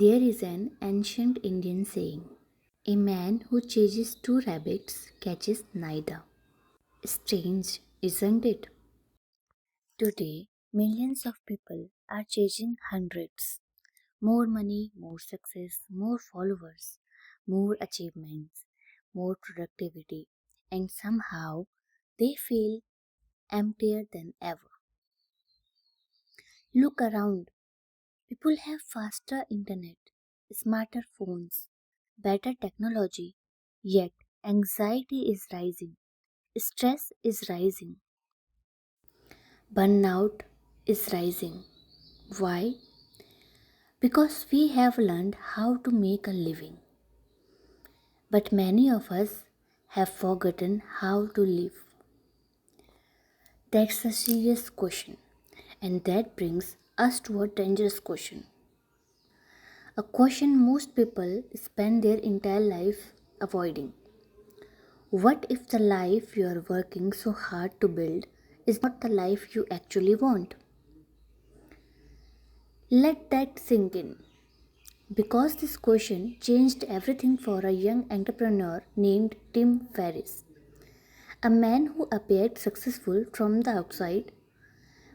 There is an ancient Indian saying: a man who chases two rabbits catches neither. Strange, isn't it? Today, millions of people are chasing hundreds. More money, more success, more followers, more achievements, more productivity, and somehow they feel emptier than ever. Look around. People have faster internet, smarter phones, better technology, yet anxiety is rising, stress is rising, burnout is rising. Why? Because we have learned how to make a living, but many of us have forgotten how to live. That's a serious question, and that brings us to a dangerous question. A question most people spend their entire life avoiding. What if the life you are working so hard to build is not the life you actually want? Let that sink in. Because this question changed everything for a young entrepreneur named Tim Ferriss, a man who appeared successful from the outside.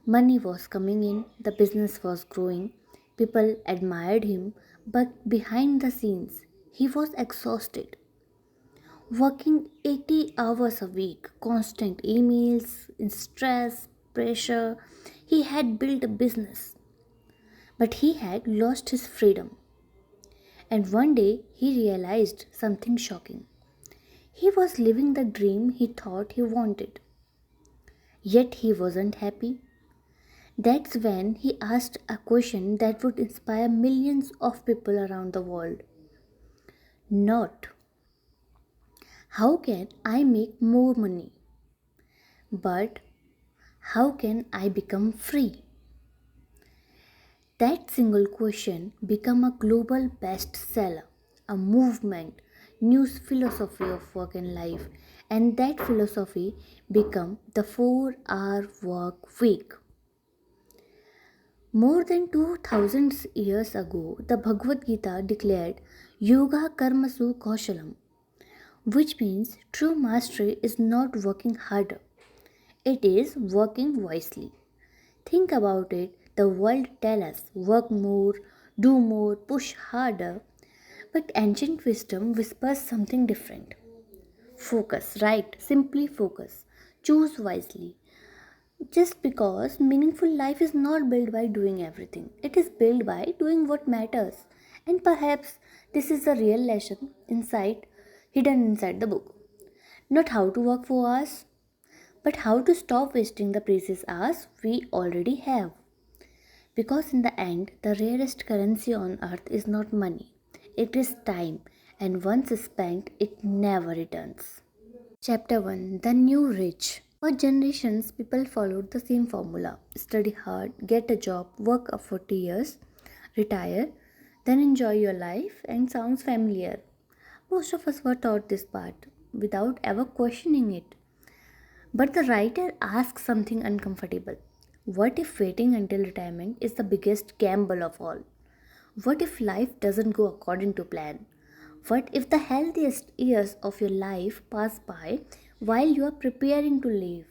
Money was coming in, the business was growing, people admired him, but behind the scenes, he was exhausted. Working 80 hours a week, constant emails, stress, pressure. He had built a business, but he had lost his freedom. And one day he realized something shocking. He was living the dream he thought he wanted, yet he wasn't happy. That's when he asked a question that would inspire millions of people around the world. Not, how can I make more money? But, how can I become free? That single question became a global bestseller, a movement, new philosophy of work and life, and that philosophy became the 4-hour work week. More than 2000 years ago, the Bhagavad Gita declared Yoga Karmasu Kaushalam, which means true mastery is not working harder, it is working wisely. Think about it, the world tells us work more, do more, push harder, but ancient wisdom whispers something different. Focus, right? Simply focus. Choose wisely. Just because meaningful life is not built by doing everything, it is built by doing what matters. And perhaps this is the real lesson inside hidden inside the book. Not how to work for hours, but how to stop wasting the precious hours we already have. Because in the end, the rarest currency on earth is not money, it is time, and once spent, it never returns. Chapter 1: The New Rich. For generations, people followed the same formula: study hard, get a job, work for 40 years, retire, then enjoy your life, and sounds familiar. Most of us were taught this part without ever questioning it. But the writer asks something uncomfortable. What if waiting until retirement is the biggest gamble of all? What if life doesn't go according to plan? What if the healthiest years of your life pass by while you are preparing to leave?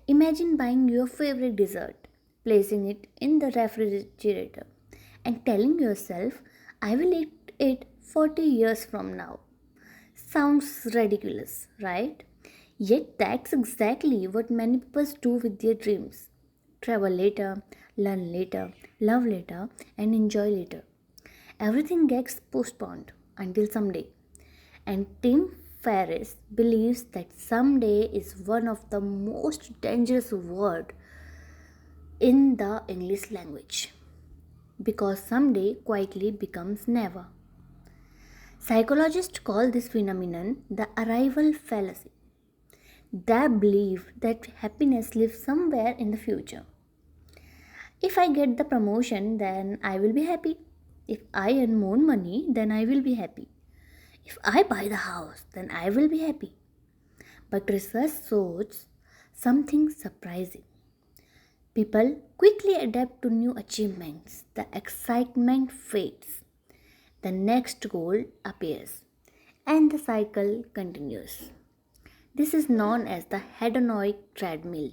Imagine buying your favorite dessert, placing it in the refrigerator, and telling yourself, I will eat it 40 years from now. Sounds ridiculous, right? Yet that's exactly what many people do with their dreams. Travel later, learn later, love later, and enjoy later. Everything gets postponed until someday. And Tim Ferriss believes that someday is one of the most dangerous words in the English language because someday quietly becomes never. Psychologists call this phenomenon the arrival fallacy. They believe that happiness lives somewhere in the future. If I get the promotion, then I will be happy. If I earn more money, then I will be happy. If I buy the house, then I will be happy. But research shows something surprising. People quickly adapt to new achievements. The excitement fades. The next goal appears, and the cycle continues. This is known as the hedonic treadmill,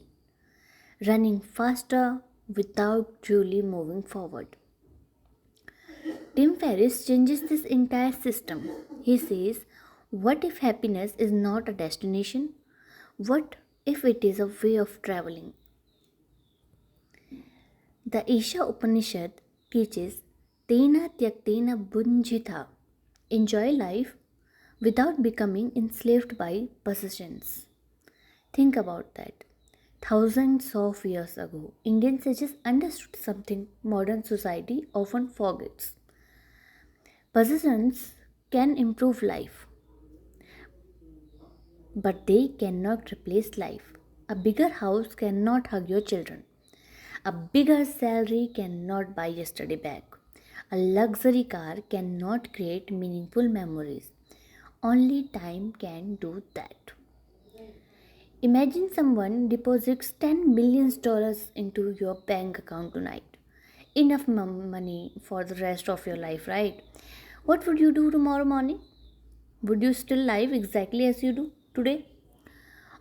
running faster without truly moving forward. Tim Ferriss changes this entire system. He says, what if happiness is not a destination? What if it is a way of traveling? The Isha Upanishad teaches Tena Tyaktena Bunjitha. Enjoy life without becoming enslaved by possessions. Think about that. Thousands of years ago, Indian sages understood something modern society often forgets. Possessions can improve life, but they cannot replace life. A bigger house cannot hug your children. A bigger salary cannot buy yesterday back. A luxury car cannot create meaningful memories. Only time can do that. Imagine someone deposits $10 billion into your bank account tonight. Enough money for the rest of your life, right? What would you do tomorrow morning? Would you still live exactly as you do today?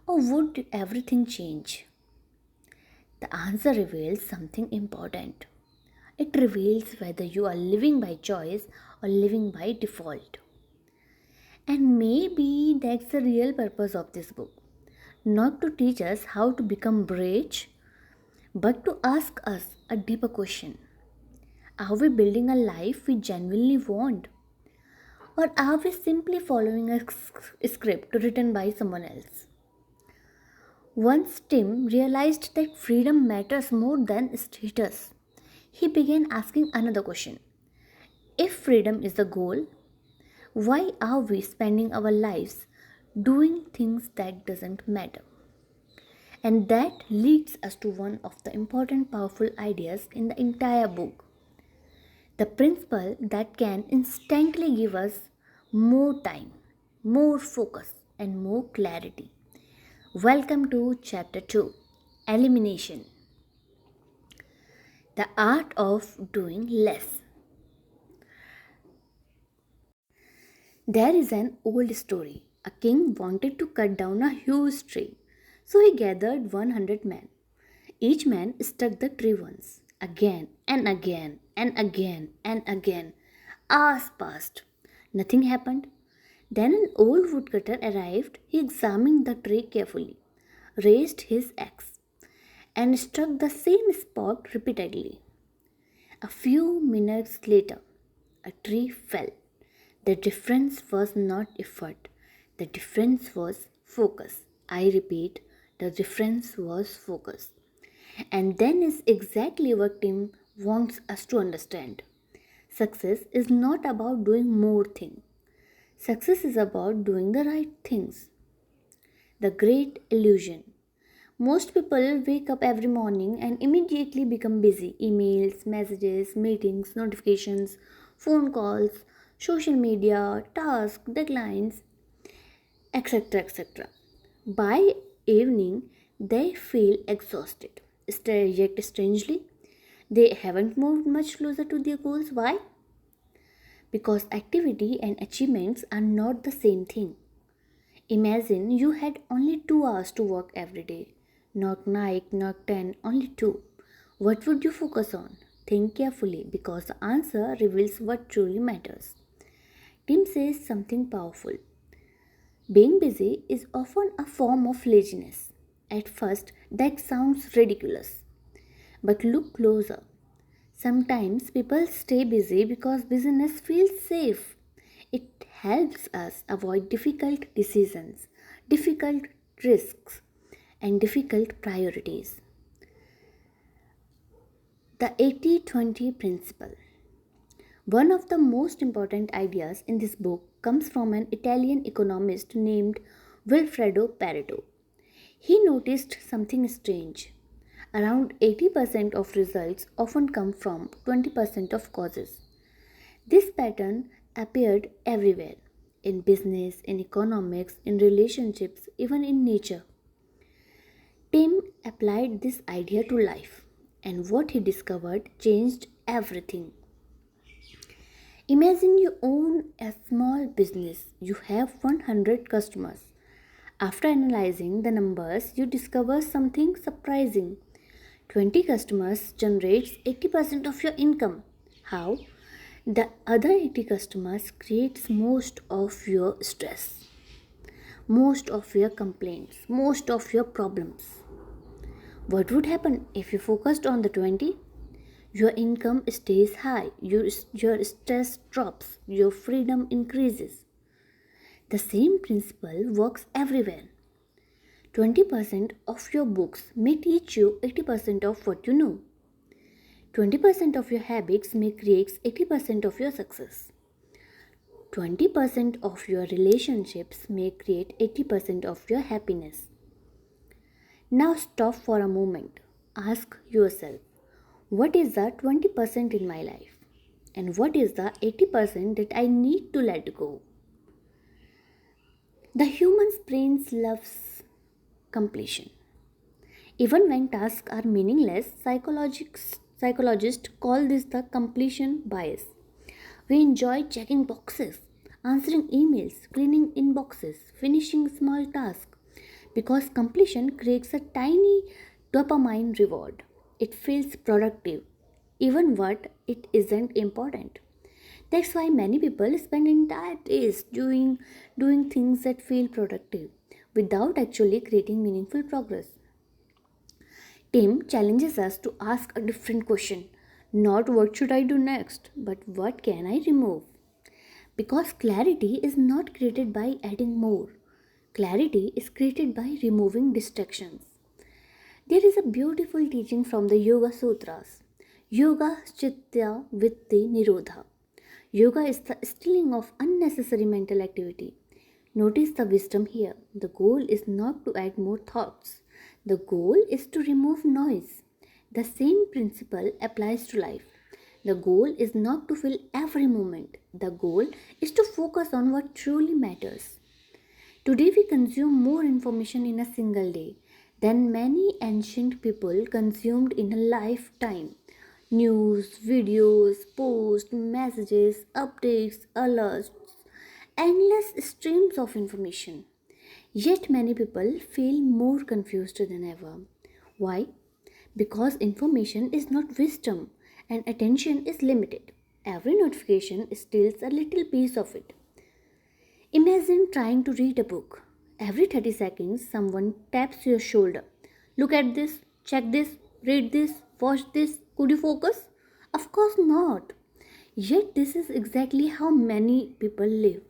Or would everything change? The answer reveals something important. It reveals whether you are living by choice or living by default. And maybe that's the real purpose of this book. Not to teach us how to become rich, but to ask us a deeper question. Are we building a life we genuinely want? Or are we simply following a script written by someone else? Once Tim realized that freedom matters more than status, he began asking another question. If freedom is the goal, why are we spending our lives doing things that doesn't matter? And that leads us to one of the important powerful ideas in the entire book. The principle that can instantly give us more time, more focus, and more clarity. Welcome to Chapter 2, Elimination, the art of doing less. There is an old story. A king wanted to cut down a huge tree, so he gathered 100 men. Each man struck the tree once, again and again and again and again. Hours passed. Nothing happened. Then an old woodcutter arrived. He examined the tree carefully, raised his axe, and struck the same spot repeatedly. A few minutes later, a tree fell. The difference was not effort, the difference was focus. I repeat, the difference was focus. And then is exactly what Tim wants us to understand. Success is not about doing more things. Success is about doing the right things. The great illusion. Most people wake up every morning and immediately become busy. Emails, messages, meetings, notifications, phone calls, social media, tasks, deadlines, etc. etc. By evening, they feel exhausted. Yet, strangely, they haven't moved much closer to their goals. Why? Because activity and achievements are not the same thing. Imagine you had only 2 hours to work every day. Not 9, not 10, only 2. What would you focus on? Think carefully because the answer reveals what truly matters. Tim says something powerful. Being busy is often a form of laziness. At first, that sounds ridiculous. But look closer. Sometimes people stay busy because busyness feels safe. It helps us avoid difficult decisions, difficult risks, and difficult priorities. The 80-20 principle. One of the most important ideas in this book comes from an Italian economist named Vilfredo Pareto. He noticed something strange. Around 80% of results often come from 20% of causes. This pattern appeared everywhere in business, in economics, in relationships, even in nature. Tim applied this idea to life. and what he discovered changed everything. Imagine you own a small business. You have 100 customers. After analyzing the numbers, you discover something surprising. 20 customers generates 80% of your income. How? The other 80 customers creates most of your stress, most of your complaints, most of your problems. What would happen if you focused on the 20? Your income stays high, your stress drops, your freedom increases. The same principle works everywhere. 20% of your books may teach you 80% of what you know. 20% of your habits may create 80% of your success. 20% of your relationships may create 80% of your happiness. Now stop for a moment. Ask yourself, what is the 20% in my life? And what is the 80% that I need to let go? The human brain loves completion. Even when tasks are meaningless, psychologists call this the completion bias. We enjoy checking boxes, answering emails, cleaning inboxes, finishing small tasks because completion creates a tiny dopamine reward. It feels productive, even what it isn't important. That's why many people spend entire days doing things that feel productive without actually creating meaningful progress. Tim challenges us to ask a different question. Not what should I do next, but what can I remove? Because clarity is not created by adding more. Clarity is created by removing distractions. There is a beautiful teaching from the Yoga Sutras. Yoga Chitta Vitti Nirodha. Yoga is the stilling of unnecessary mental activity. Notice the wisdom here. The goal is not to add more thoughts. The goal is to remove noise. The same principle applies to life. The goal is not to fill every moment. The goal is to focus on what truly matters. Today we consume more information in a single day than many ancient people consumed in a lifetime. News, videos, posts, messages, updates, alerts, endless streams of information. Yet many people feel more confused than ever. Why? Because information is not wisdom and attention is limited. Every notification steals a little piece of it. Imagine trying to read a book. Every 30 seconds, someone taps your shoulder. Look at this, check this, read this, watch this. Could you focus? Of course not. Yet, this is exactly how many people live.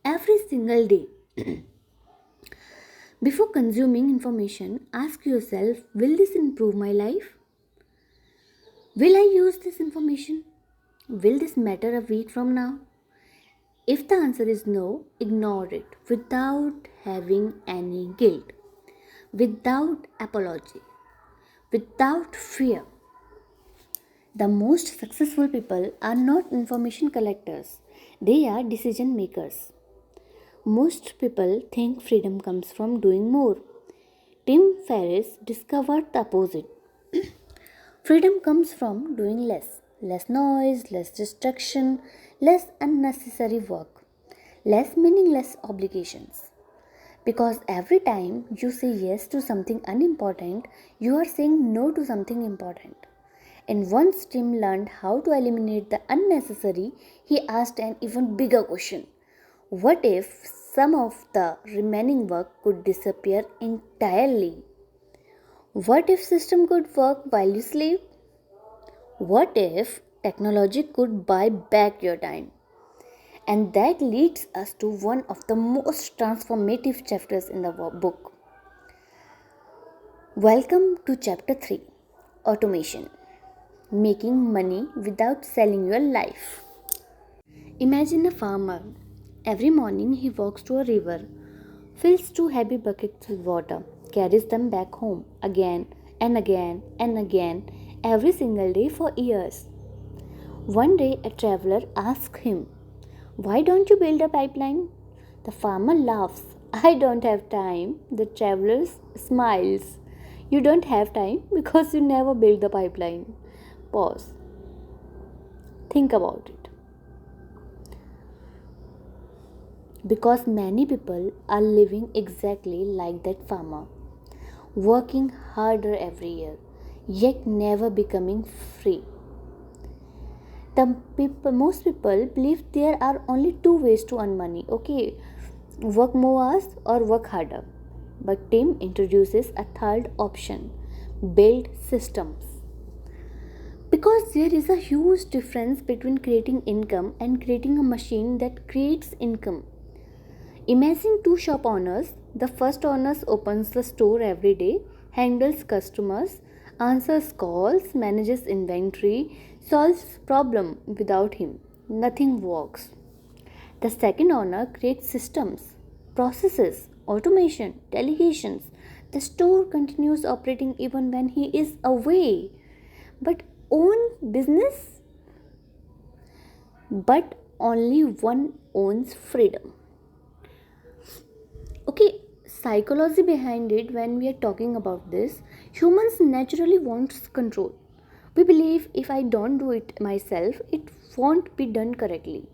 Every single day. Before consuming information, ask yourself, will this improve my life? Will I use this information? Will this matter a week from now? If the answer is no, ignore it without having any guilt, without apology, without fear. The most successful people are not information collectors, they are decision makers. Most people think freedom comes from doing more. Tim Ferriss discovered the opposite. Freedom comes from doing less. Less noise, less distraction, less unnecessary work, less meaningless obligations. Because every time you say yes to something unimportant, you are saying no to something important. And once Tim learned how to eliminate the unnecessary, he asked an even bigger question. What if some of the remaining work could disappear entirely? What if system could work while you sleep? What if technology could buy back your time? And that leads us to one of the most transformative chapters in the book. Welcome to chapter 3, Automation. Making money without selling your life. Imagine a farmer. Every morning he walks to a river, fills 2 heavy buckets with water, carries them back home again and again and again, every single day for years. One day a traveler asks him, "Why don't you build a pipeline?" The farmer laughs. "I don't have time." The traveler smiles. You don't have time because you never build the pipeline. Pause. Think about it. Because many people are living exactly like that farmer, working harder every year, yet never becoming free. Most people believe there are only two ways to earn money. Okay, work more hours or work harder. But Tim introduces a third option: build systems. Because there is a huge difference between creating income and creating a machine that creates income. Imagine two shop owners. The first owner opens the store every day, handles customers, answers calls, manages inventory, solves problem. Without him, nothing works. The second owner creates systems, processes, automation, delegations. The store continues operating even when he is away. But own business, but only one owns freedom. Okay, psychology behind it. When we are talking about this, humans naturally wants control. We believe if I don't do it myself, it won't be done correctly.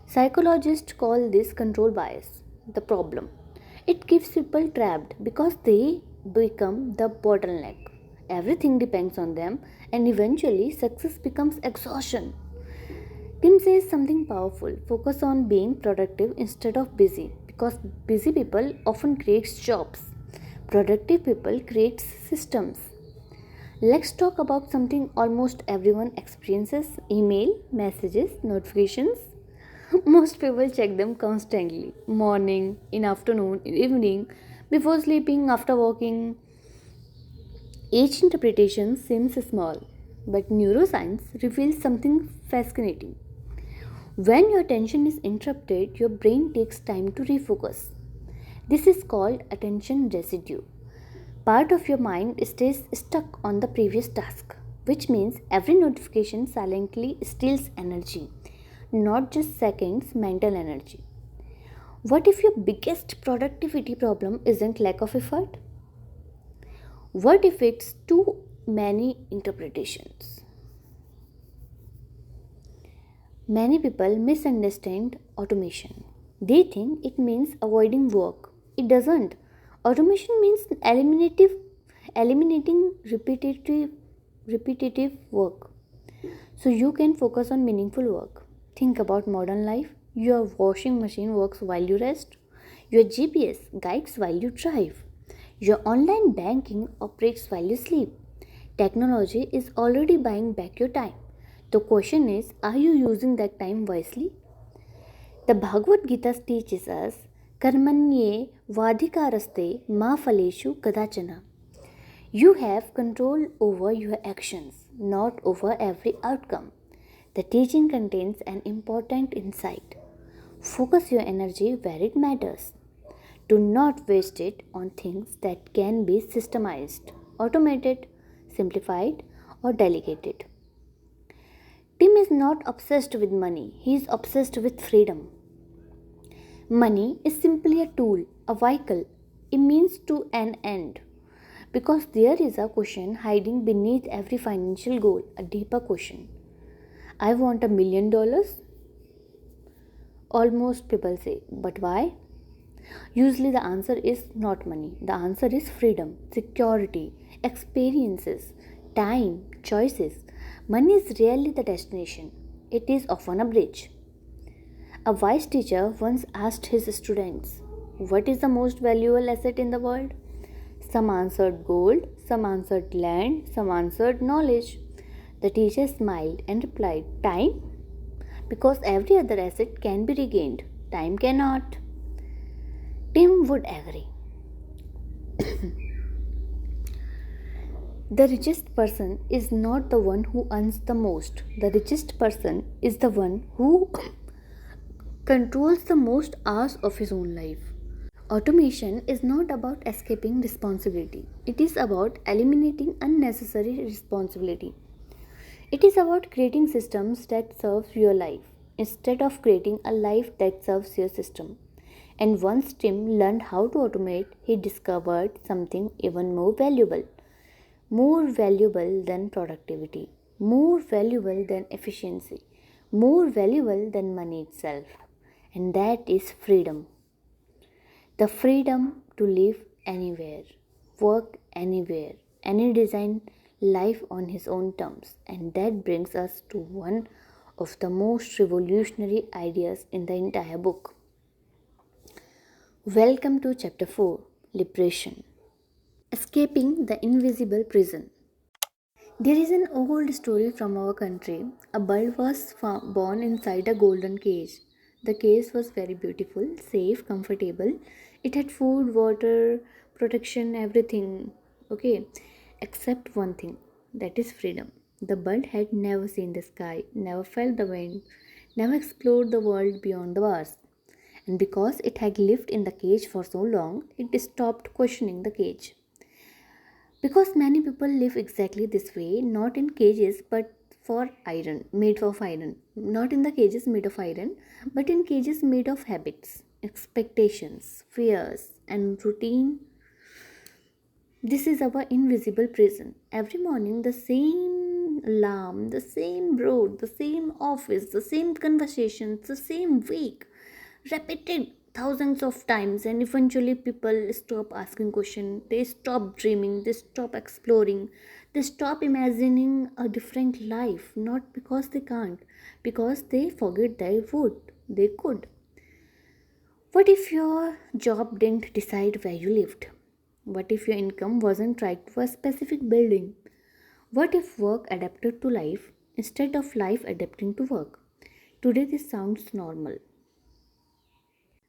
Psychologists call this control bias. The problem, it keeps people trapped because they become the bottleneck. Everything depends on them, and eventually success becomes exhaustion. Tim says something powerful: focus on being productive instead of busy, because busy people often creates jobs. Productive people creates systems. Let's talk about something almost everyone experiences: email, messages, notifications. Most people check them constantly: morning, in afternoon, in evening, before sleeping, after walking. Each interpretation seems small, but neuroscience reveals something fascinating. When your attention is interrupted, your brain takes time to refocus. This is called attention residue. Part of your mind stays stuck on the previous task, which means every notification silently steals energy, not just seconds, mental energy. What if your biggest productivity problem isn't lack of effort? What if it's too many interpretations? Many people misunderstand automation. They think it means avoiding work. It doesn't. Automation means eliminating repetitive work so you can focus on meaningful work. Think about modern life. Your washing machine works while you rest. Your GPS guides while you drive. Your online banking operates while you sleep. Technology is already buying back your time. The question is, are you using that time wisely? The Bhagavad Gita teaches us Karmanye Vadhikaraste Ma Phaleshu Kadachana. You have control over your actions, not over every outcome. The teaching contains an important insight. Focus your energy where it matters. Do not waste it on things that can be systemized, automated, simplified, or delegated. Tim is not obsessed with money, he is obsessed with freedom. Money is simply a tool, a vehicle, a means to an end. Because there is a question hiding beneath every financial goal, a deeper question. I want $1 million. Almost people say, but why? Usually the answer is not money. The answer is freedom, security, experiences, time, choices. Money is rarely the destination. It is often a bridge. A wise teacher once asked his students, what is the most valuable asset in the world? Some answered gold, some answered land, some answered knowledge. The teacher smiled and replied, time? Because every other asset can be regained, time cannot. Tim would agree. The richest person is not the one who earns the most. The richest person is the one who controls the most hours of his own life. Automation is not about escaping responsibility, it is about eliminating unnecessary responsibility. It is about creating systems that serve your life instead of creating a life that serves your system. And once Tim learned how to automate, he discovered something even more valuable: more valuable than productivity, more valuable than efficiency, more valuable than money itself. And that is freedom. The freedom to live anywhere, work anywhere, any design life on his own terms. And that brings us to one of the most revolutionary ideas in the entire book. Welcome to chapter 4, Liberation. Escaping the invisible prison. There is an old story from our country. A bird was born inside a golden cage. The cage was very beautiful, safe, comfortable. It had food, water, protection, everything. Okay, except one thing, that is freedom. The bird had never seen the sky, never felt the wind, never explored the world beyond the bars. And because it had lived in the cage for so long, it stopped questioning the cage. Because many people live exactly this way, not in cages but for iron, made of iron. Not in the cages made of iron, but in cages made of habits, expectations, fears, and routine. This is our invisible prison. Every morning, the same alarm, the same road, the same office, the same conversations, the same week, repeated thousands of times, and eventually people stop asking questions. They stop dreaming. They stop exploring. They stop imagining a different life. Not because they can't, because they forget they would. They could. What if your job didn't decide where you lived? What if your income wasn't tied to a specific building? What if work adapted to life instead of life adapting to work? Today, this sounds normal.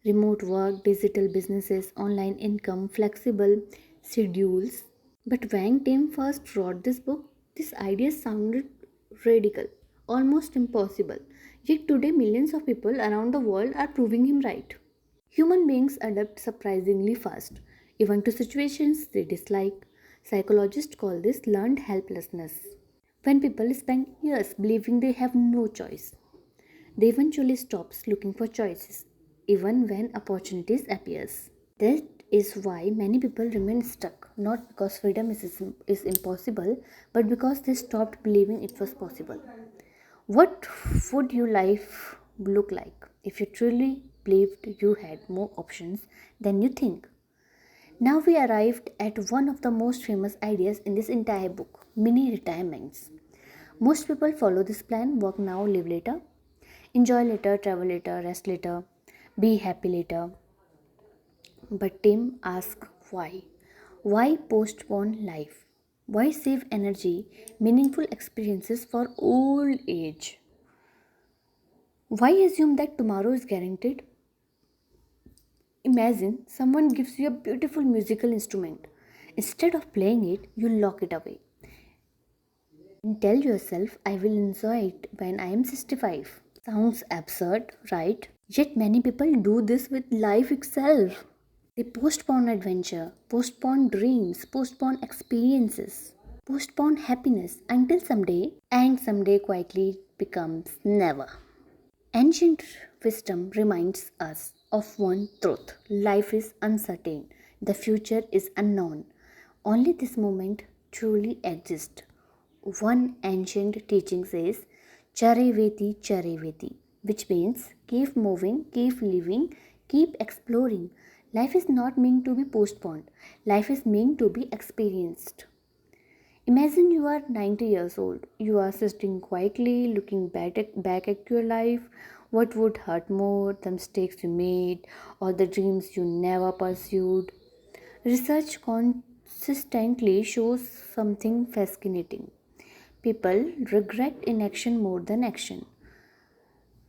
Remote work, digital businesses, online income, flexible schedules. But when Tim first wrote this book, this idea sounded radical, almost impossible. Yet today, millions of people around the world are proving him right. Human beings adapt surprisingly fast, even to situations they dislike. Psychologists call this learned helplessness. When people spend years believing they have no choice, they eventually stop looking for choices, even when opportunities appears. That is why many people remain stuck, not because freedom is impossible, but because they stopped believing it was possible. What would your life look like if you truly believed you had more options than you think? Now we arrived at one of the most famous ideas in this entire book, mini retirements. Most people follow this plan: work now, live later, enjoy later, travel later, rest later, be happy later. But Tim asks why? Why postpone life? Why save energy, meaningful experiences for old age? Why assume that tomorrow is guaranteed? Imagine someone gives you a beautiful musical instrument. Instead of playing it, you lock it away and tell yourself, I will enjoy it when I am 65. Sounds absurd, right? Yet many people do this with life itself. They postpone adventure, postpone dreams, postpone experiences, postpone happiness until someday, and someday quietly becomes never. Ancient wisdom reminds us of one truth: life is uncertain, the future is unknown. Only this moment truly exists. One ancient teaching says, Chareveti Chareveti, which means keep moving, keep living, keep exploring. Life is not meant to be postponed, life is meant to be experienced. Imagine you are 90 years old. You are sitting quietly, looking back at your life. What would hurt more, the mistakes you made or the dreams you never pursued? Research consistently shows something fascinating. People regret inaction more than action.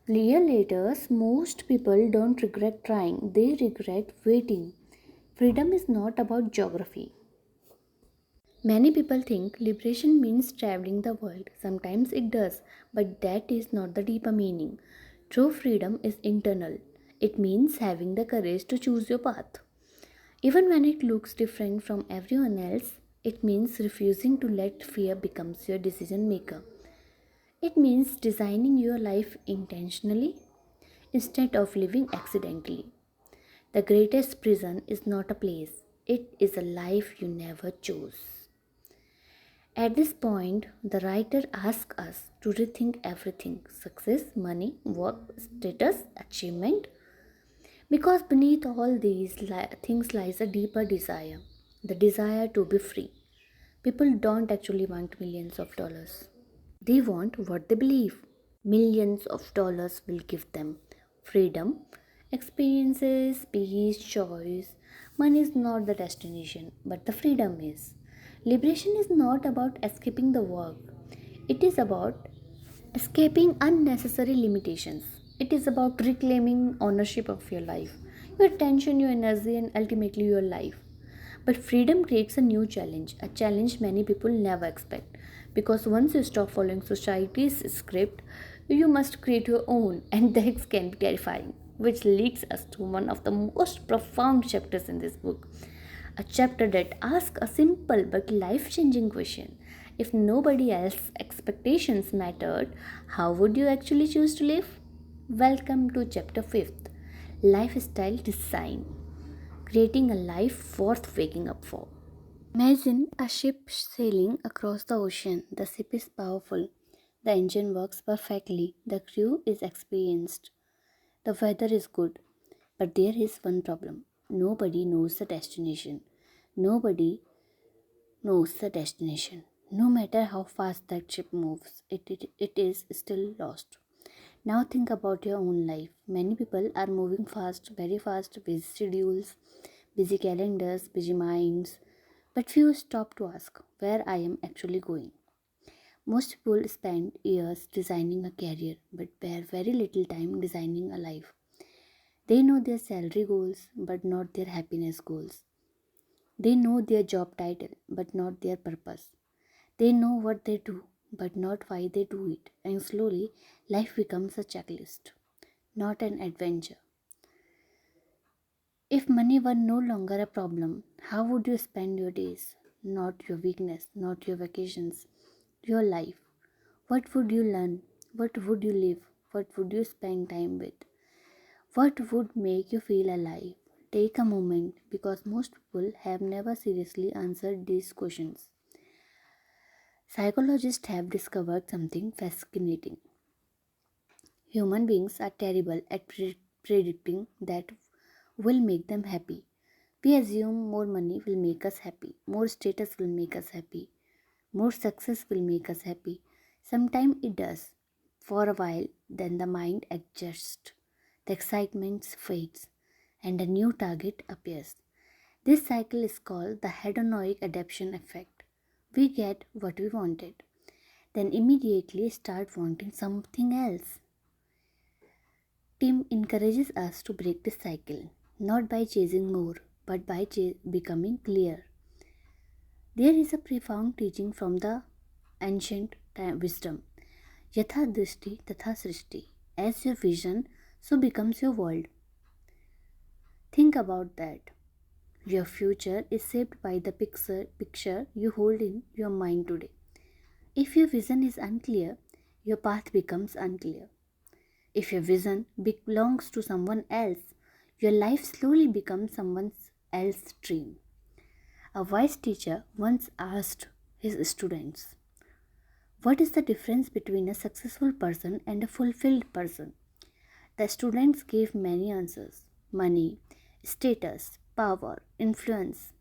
Year later, most people don't regret trying, they regret waiting. Freedom is not about geography. Many people think liberation means traveling the world. Sometimes it does, but that is not the deeper meaning. True freedom is internal. It means having the courage to choose your path. Even when it looks different from everyone else, it means refusing to let fear become your decision maker. It means designing your life intentionally instead of living accidentally. The greatest prison is not a place, it is a life you never chose. At this point, the writer asks us to rethink everything: success, money, work, status, achievement. Because beneath all these things lies a deeper desire, the desire to be free. People don't actually want millions of dollars, they want what they believe. Millions of dollars will give them freedom, experiences, peace, choice. Money is not the destination, but the freedom is. Liberation is not about escaping the work, it is about escaping unnecessary limitations. It is about reclaiming ownership of your life, your attention, your energy, and ultimately your life. But freedom creates a new challenge, a challenge many people never expect. Because once you stop following society's script, you must create your own, and that can be terrifying. Which leads us to one of the most profound chapters in this book. A chapter that asks a simple but life changing question: if nobody else's expectations mattered, how would you actually choose to live? Welcome to chapter 5th: Lifestyle Design, creating a life worth waking up for. Imagine a ship sailing across the ocean. The ship is powerful, the engine works perfectly, the crew is experienced, the weather is good. But there is one problem: nobody knows the destination. Nobody knows the destination. No matter how fast that ship moves, it is still lost. Now think about your own life. Many people are moving fast, very fast, busy schedules, busy calendars, busy minds, but few stop to ask where I am actually going. Most people spend years designing a career but spare very little time designing a life. They know their salary goals but not their happiness goals. They know their job title but not their purpose. They know what they do but not why they do it. And slowly, life becomes a checklist, not an adventure. If money were no longer a problem, how would you spend your days? Not your weakness, not your vacations, your life. What would you learn? What would you live? What would you spend time with? What would make you feel alive? Take a moment, because most people have never seriously answered these questions. Psychologists have discovered something fascinating. Human beings are terrible at predicting that will make them happy. We assume more money will make us happy, more status will make us happy, more success will make us happy. Sometimes it does, for a while, then the mind adjusts, the excitement fades, and a new target appears. This cycle is called the hedonic adaptation effect. We get what we wanted, then immediately start wanting something else. Tim encourages us to break this cycle, not by chasing more, but by becoming clear. There is a profound teaching from the ancient wisdom. Yatha drishti tatha srishti. As your vision, so becomes your world. Think about that. Your future is shaped by the picture you hold in your mind today. If your vision is unclear, your path becomes unclear. If your vision belongs to someone else, your life slowly becomes someone else's dream. A wise teacher once asked his students, what is the difference between a successful person and a fulfilled person? The students gave many answers: money, status, power, influence.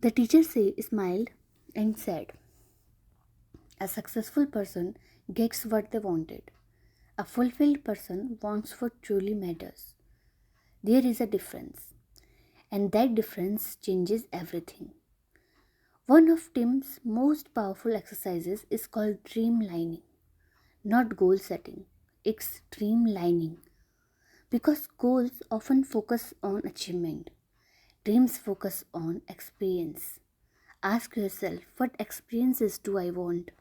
The teacher smiled and said, a successful person gets what they wanted. A fulfilled person wants what truly matters. There is a difference, and that difference changes everything. One of Tim's most powerful exercises is called dreamlining, not goal setting. It's dreamlining, because goals often focus on achievement, dreams focus on experience. Ask yourself, what experiences do I want?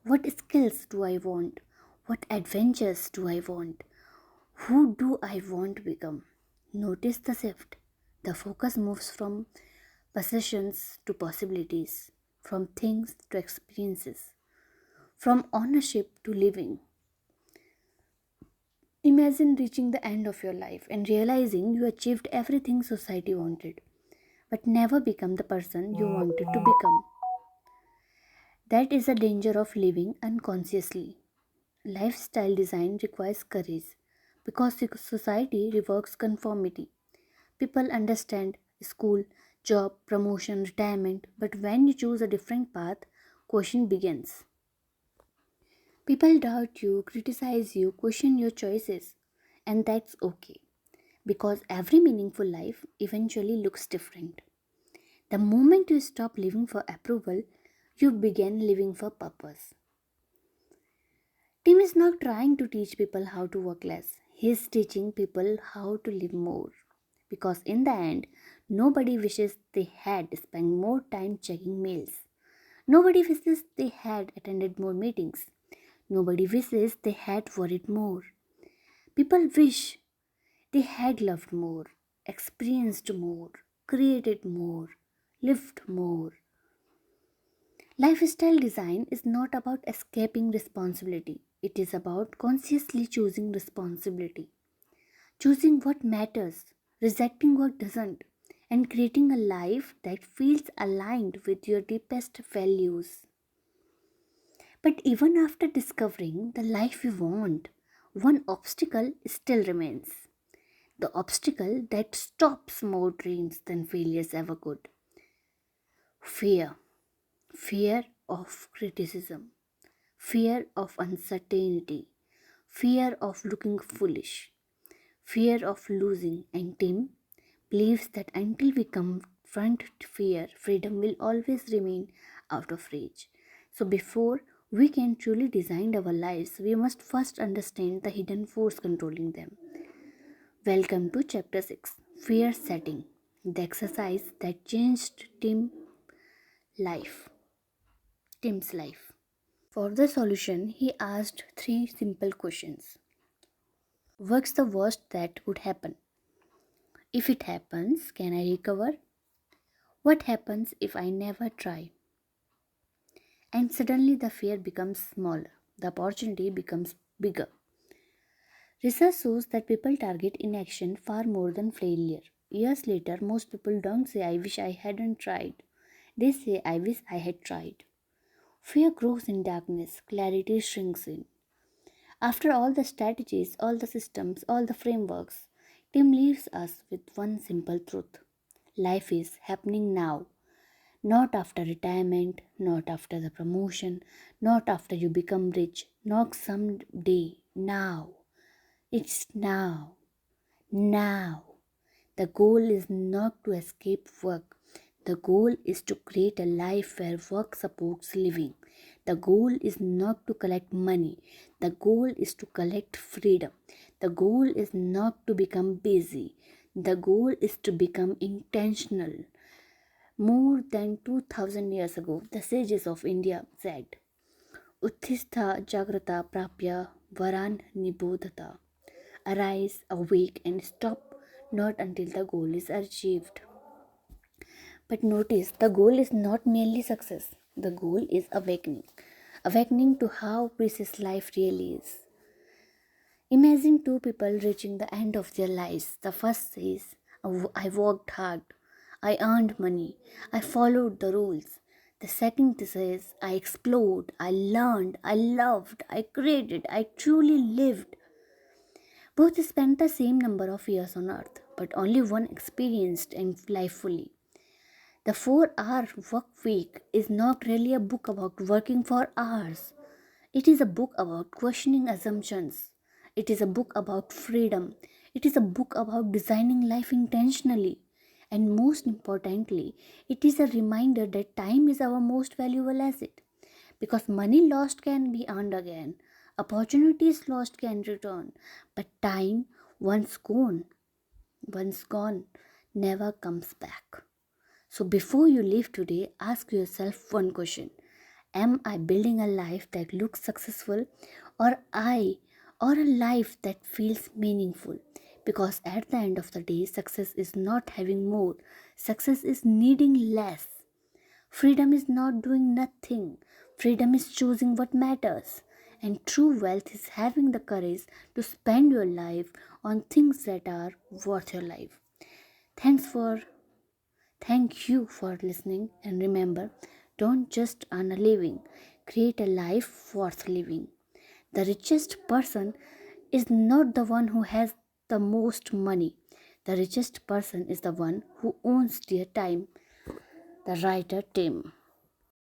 What skills do I want? What adventures do I want? Who do I want to become? Notice the shift. The focus moves from possessions to possibilities, from things to experiences, from ownership to living. Imagine reaching the end of your life and realizing you achieved everything society wanted, but never become the person you wanted to become. That is the danger of living unconsciously. Lifestyle design requires courage because society rewards conformity. People understand school, job, promotion, retirement, but when you choose a different path, question begins. People doubt you, criticize you, question your choices, and that's okay because every meaningful life eventually looks different. The moment you stop living for approval, you begin living for purpose. Tim is not trying to teach people how to work less. He is teaching people how to live more. Because in the end, nobody wishes they had spent more time checking mails. Nobody wishes they had attended more meetings. Nobody wishes they had worried more. People wish they had loved more, experienced more, created more, lived more. Lifestyle design is not about escaping responsibility. It is about consciously choosing responsibility, choosing what matters, rejecting what doesn't, and creating a life that feels aligned with your deepest values. But even after discovering the life we want, one obstacle still remains. The obstacle that stops more dreams than failures ever could. Fear. Fear of criticism. Fear of uncertainty. Fear of looking foolish. Fear of losing. And Tim believes that until we confront fear, freedom will always remain out of reach. So, before we can truly design our lives, we must first understand the hidden force controlling them. Welcome to Chapter 6, Fear Setting, the exercise that changed life, Tim's life. For the solution, he asked three simple questions. What's the worst that could happen? If it happens, can I recover? What happens if I never try? And suddenly the fear becomes smaller, the opportunity becomes bigger. Research shows that people target inaction far more than failure. Years later, most people don't say, I wish I hadn't tried. They say, I wish I had tried. Fear grows in darkness, clarity shrinks in. After all the strategies, all the systems, all the frameworks, Tim leaves us with one simple truth. Life is happening now, not after retirement, not after the promotion, not after you become rich, not someday, now. It's now. Now. The goal is not to escape work. The goal is to create a life where work supports living. The goal is not to collect money. The goal is to collect freedom. The goal is not to become busy. The goal is to become intentional. More than 2000 years ago, the sages of India said, Uttistha Jagrata Prapya Varan Nibodhata. Arise, awake, and stop not until the goal is achieved. But notice the goal is not merely success, the goal is awakening. Awakening to how precious life really is. Imagine two people reaching the end of their lives. The first says, I worked hard, I earned money, I followed the rules. The second says, I explored, I learned, I loved, I created, I truly lived. Both spent the same number of years on earth, but only one experienced and life fully. The 4-hour work week is not really a book about working for hours. It is a book about questioning assumptions. It is a book about freedom. It is a book about designing life intentionally. And most importantly, it is a reminder that time is our most valuable asset. Because money lost can be earned again, opportunities lost can return, but time once gone, never comes back. So before you leave today, ask yourself one question. Am I building a life that looks successful or a life that feels meaningful? Because at the end of the day, success is not having more. Success is needing less. Freedom is not doing nothing. Freedom is choosing what matters. And true wealth is having the courage to spend your life on things that are worth your life. Thanks for Thank you for listening, and remember, Don't just earn a living, create a life worth living. The richest person is not the one who has the most money. The richest person is the one who owns their time. The writer Tim.